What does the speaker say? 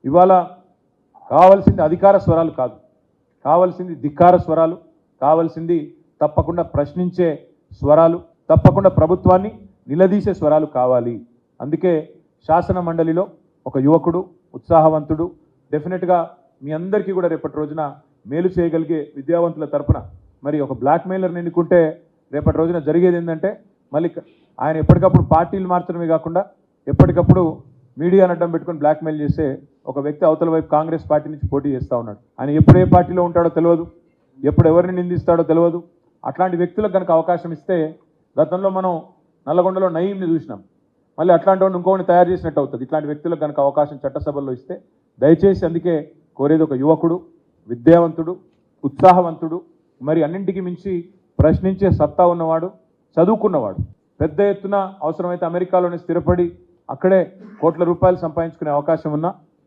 ఇవాళ కావాల్సింది అధికార స్వరాలు కాదు, కావాల్సింది ధిక్కార స్వరాలు, కావాల్సింది తప్పకుండా ప్రశ్నించే స్వరాలు, తప్పకుండా ప్రభుత్వాన్ని నిలదీసే స్వరాలు కావాలి. అందుకే శాసన మండలిలో ఒక యువకుడు, ఉత్సాహవంతుడు, డెఫినెట్గా మీ అందరికీ కూడా రేపటి రోజున మేలు చేయగలిగే విద్యావంతుల తరపున మరి ఒక బ్లాక్మెయిలర్ని ఎన్నుకుంటే రేపటి రోజున జరిగేది ఏంటంటే మళ్ళీ ఆయన ఎప్పటికప్పుడు పార్టీలు మార్చడమే కాకుండా ఎప్పటికప్పుడు మీడియాను అడ్డం పెట్టుకొని బ్లాక్మెయిల్ చేసే ఒక వ్యక్తి అవతల వైపు కాంగ్రెస్ పార్టీ నుంచి పోటీ చేస్తూ ఉన్నాడు. ఆయన ఎప్పుడు ఏ పార్టీలో ఉంటాడో తెలియదు, ఎప్పుడు ఎవరిని నిందిస్తాడో తెలియదు. అట్లాంటి వ్యక్తులకు కనుక అవకాశం ఇస్తే గతంలో మనం నల్లగొండలో నయీంని చూసినాం, మళ్ళీ అట్లాంటి వాడిని ఇంకోని తయారు చేసినట్టు అవుతుంది. ఇట్లాంటి వ్యక్తులకు కనుక అవకాశం చట్టసభల్లో ఇస్తే దయచేసి అందుకే కోరేది ఒక యువకుడు, విద్యావంతుడు, ఉత్సాహవంతుడు, మరి అన్నింటికి మించి ప్రశ్నించే సత్తా ఉన్నవాడు, చదువుకున్నవాడు, పెద్ద ఎత్తున అవసరమైతే అమెరికాలోనే స్థిరపడి అక్కడే కోట్ల రూపాయలు సంపాదించుకునే అవకాశం ఉన్నా